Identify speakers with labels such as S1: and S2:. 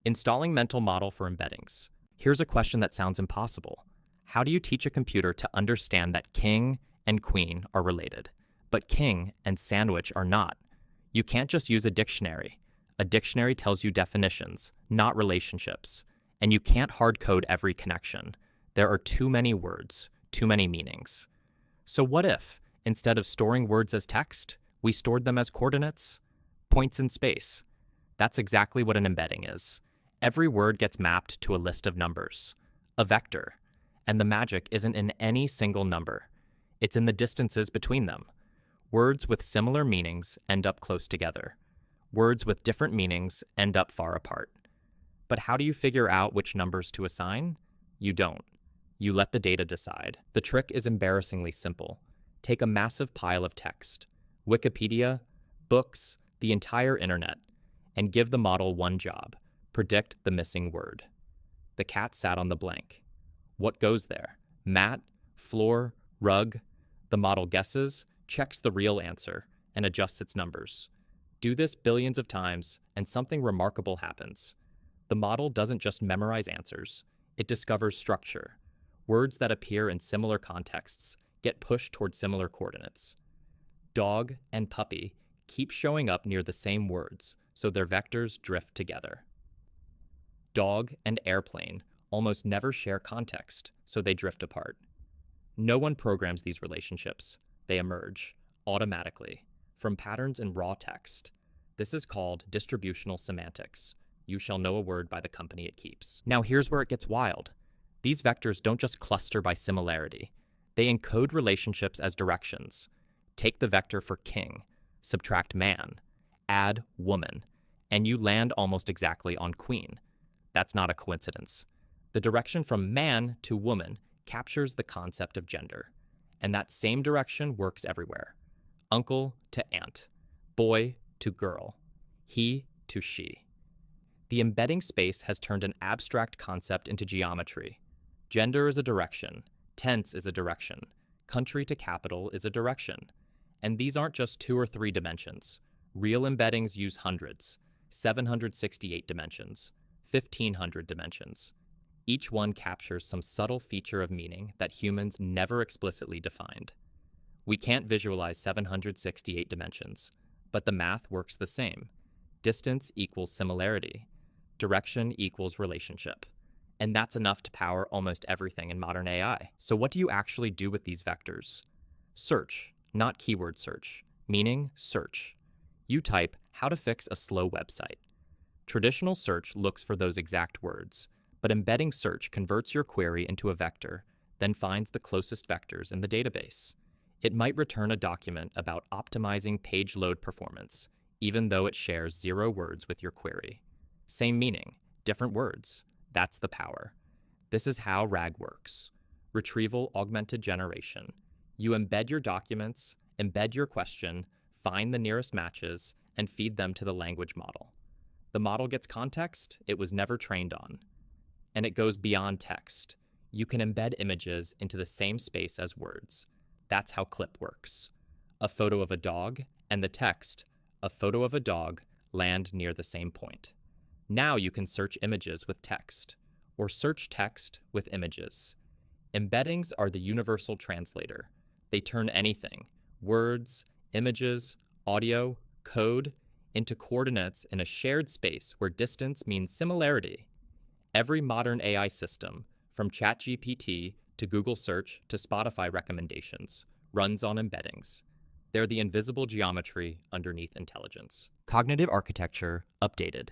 S1: Installing mental model for embeddings. Here's a question that sounds impossible. How do you teach a computer to understand that king and queen are related, but king and sandwich are not? You can't just use a dictionary. A dictionary tells you definitions, not relationships. And you can't hard code every connection. There are too many words, too many meanings. So what if, instead of storing words as text, we stored them as coordinates? Points in space. That's exactly what an embedding is. Every word gets mapped to a list of numbers, a vector, and the magic isn't in any single number. It's in the distances between them. Words with similar meanings end up close together. Words with different meanings end up far apart. But how do you figure out which numbers to assign? You don't. You let the data decide. The trick is embarrassingly simple. Take a massive pile of text, Wikipedia, books, the entire internet, and give the model one job: predict the missing word. The cat sat on the blank. What goes there? Mat, floor, rug? The model guesses, checks the real answer, and adjusts its numbers. Do this billions of times, and something remarkable happens. The model doesn't just memorize answers, it discovers structure. Words that appear in similar contexts get pushed toward similar coordinates. Dog and puppy keep showing up near the same words, so their vectors drift together. Dog and airplane almost never share context, so they drift apart. No one programs these relationships. They emerge, automatically, from patterns in raw text. This is called distributional semantics. You shall know a word by the company it keeps. Now here's where it gets wild. These vectors don't just cluster by similarity. They encode relationships as directions. Take the vector for king, subtract man, add woman, and you land almost exactly on queen. That's not a coincidence. The direction from man to woman captures the concept of gender, and that same direction works everywhere. Uncle to aunt, boy to girl, he to she. The embedding space has turned an abstract concept into geometry. Gender is a direction, tense is a direction, country to capital is a direction. And these aren't just 2 or 3 dimensions. Real embeddings use hundreds, 768 dimensions, 1,500 dimensions. Each one captures some subtle feature of meaning that humans never explicitly defined. We can't visualize 768 dimensions, but the math works the same. Distance equals similarity. Direction equals relationship. And that's enough to power almost everything in modern AI. So what do you actually do with these vectors? Search, not keyword search, meaning search. You type how to fix a slow website. Traditional search looks for those exact words, but embedding search converts your query into a vector, then finds the closest vectors in the database. It might return a document about optimizing page load performance, even though it shares 0 words with your query. Same meaning, different words. That's the power. This is how RAG works. Retrieval Augmented Generation. You embed your documents, embed your question, find the nearest matches, and feed them to the language model. The model gets context it was never trained on. And it goes beyond text. You can embed images into the same space as words. That's how CLIP works. A photo of a dog and the text, a photo of a dog, land near the same point. Now you can search images with text, or search text with images. Embeddings are the universal translator. They turn anything, words, images, audio, code, into coordinates in a shared space where distance means similarity. Every modern AI system, from ChatGPT to Google Search to Spotify recommendations, runs on embeddings. They're the invisible geometry underneath intelligence. Cognitive architecture updated.